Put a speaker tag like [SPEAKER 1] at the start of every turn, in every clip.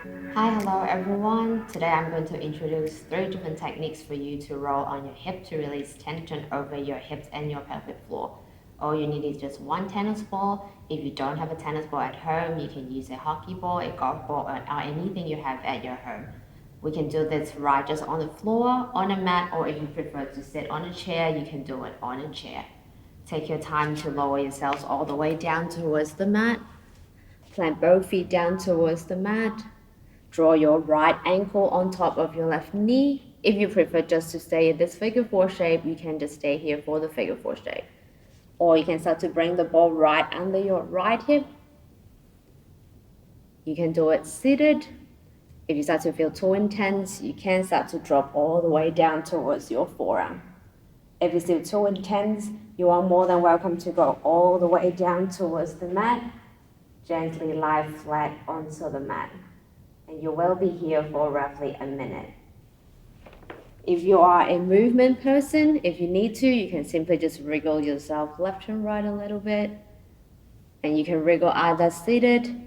[SPEAKER 1] Hi, hello everyone. Today I'm going to introduce 3 different techniques for you to roll on your hip to release tension over your hips and your pelvic floor. All you need is just one tennis ball. If you don't have a tennis ball at home, you can use a hockey ball, a golf ball, or anything you have at your home. We can do this right just on the floor, on a mat, or if you prefer to sit on a chair, you can do it on a chair. Take your time to lower yourselves all the way down towards the mat. Plant both feet down towards the mat. Draw your right ankle on top of your left knee. If you prefer just to stay in this figure four shape, you can just stay here for the figure four shape. Or you can start to bring the ball right under your right hip. You can do it seated. If you start to feel too intense, you can start to drop all the way down towards your forearm. If it's still too intense, you are more than welcome to go all the way down towards the mat. Gently lie flat onto the mat. And you will be here for roughly a minute. If you are a movement person, if you need to, you can simply just wriggle yourself left and right a little bit. And you can wriggle either seated,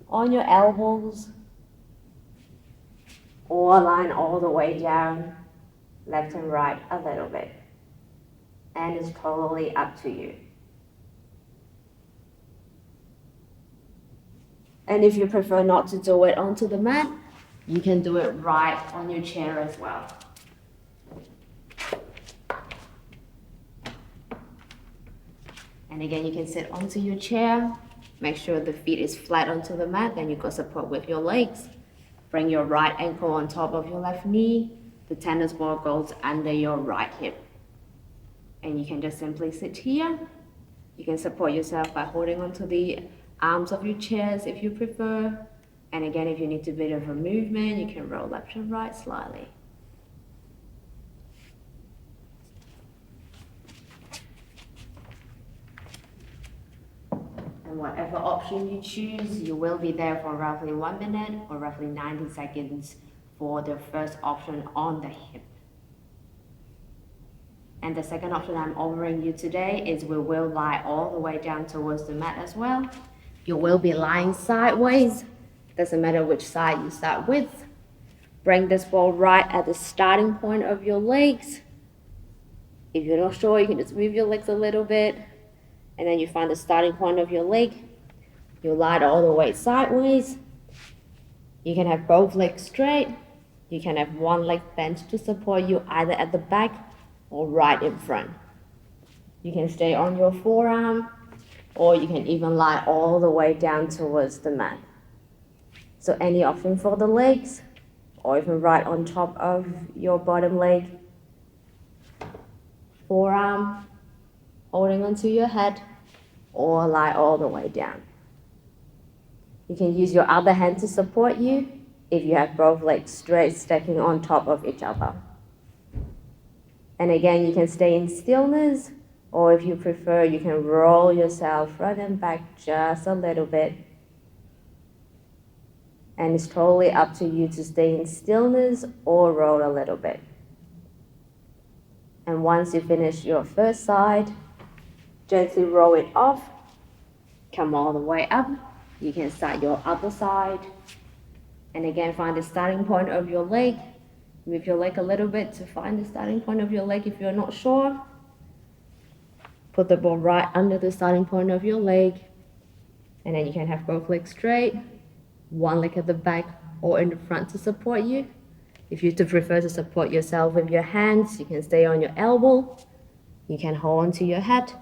[SPEAKER 1] on your elbows, or lying all the way down, left and right a little bit. And it's totally up to you. And if you prefer not to do it onto the mat, you can do it right on your chair as well. And again, you can sit onto your chair. Make sure the feet is flat onto the mat, then you got support with your legs. Bring your right ankle on top of your left knee. The tennis ball goes under your right hip. And you can just simply sit here. You can support yourself by holding onto the arms of your chairs if you prefer. And again, if you need a bit of a movement, you can roll left and right slightly. And whatever option you choose, you will be there for roughly 1 minute or roughly 90 seconds for the first option on the hip. And the second option I'm offering you today is we will lie all the way down towards the mat as well. You will be lying sideways. Doesn't matter which side you start with. Bring this ball right at the starting point of your legs. If you're not sure, you can just move your legs a little bit. And then you find the starting point of your leg. You lie all the way sideways. You can have both legs straight. You can have one leg bent to support you either at the back or right in front. You can stay on your forearm, or you can even lie all the way down towards the mat. So any option for the legs, or even right on top of your bottom leg. Forearm, holding onto your head, or lie all the way down. You can use your other hand to support you if you have both legs straight stacking on top of each other. And again, you can stay in stillness, or if you prefer, you can roll yourself front and back just a little bit. And it's totally up to you to stay in stillness or roll a little bit. And once you finish your first side, gently roll it off, come all the way up. You can start your other side. And again, find the starting point of your leg. Move your leg a little bit to find the starting point of your leg if you're not sure. Put the ball right under the starting point of your leg. And then you can have both legs straight, one leg at the back or in the front to support you. If you prefer to support yourself with your hands, you can stay on your elbow. You can hold onto your head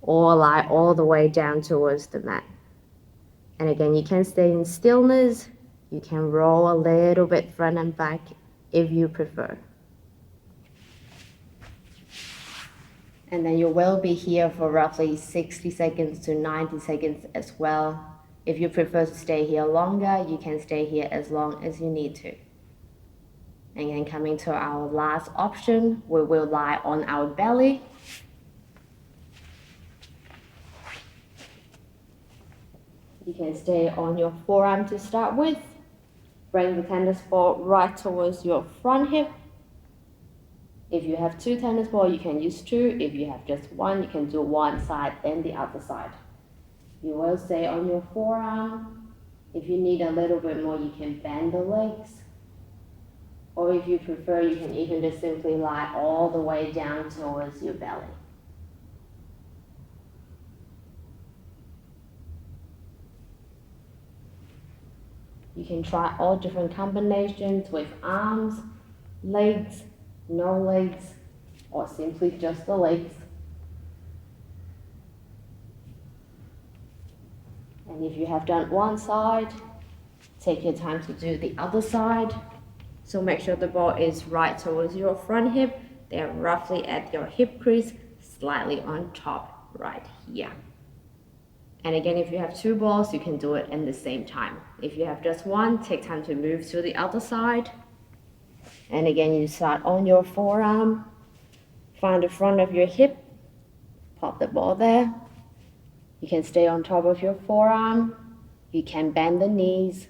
[SPEAKER 1] or lie all the way down towards the mat. And again, you can stay in stillness. You can roll a little bit front and back if you prefer. And then you will be here for roughly 60 seconds to 90 seconds as well. If you prefer to stay here longer, you can stay here as long as you need to. And then coming to our last option, we will lie on our belly. You can stay on your forearm to start with. Bring the tennis ball right towards your front hip. If you have 2 tennis balls, you can use 2. If you have just 1, you can do one side and the other side. You will stay on your forearm. If you need a little bit more, you can bend the legs. Or if you prefer, you can even just simply lie all the way down towards your belly. You can try all different combinations with arms, legs, no legs, or simply just the legs. And if you have done one side, take your time to do the other side. So make sure the ball is right towards your front hip. They're roughly at your hip crease, slightly on top right here. And again, if you have two balls, you can do it in the same time. If you have just one, take time to move to the other side. And again, you start on your forearm, find the front of your hip, pop the ball there. You can stay on top of your forearm. You can bend the knees.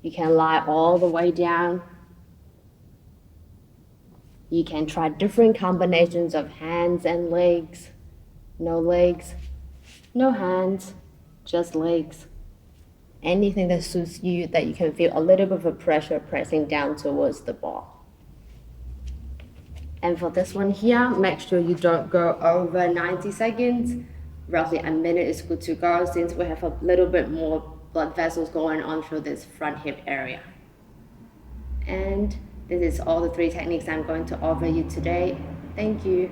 [SPEAKER 1] You can lie all the way down. You can try different combinations of hands and legs. No legs, no hands, just legs. Anything that suits you, that you can feel a little bit of a pressure pressing down towards the ball. And for this one here, make sure you don't go over 90 seconds. Roughly a minute is good to go, since we have a little bit more blood vessels going on through this front hip area. And this is all the 3 techniques I'm going to offer you today. Thank you.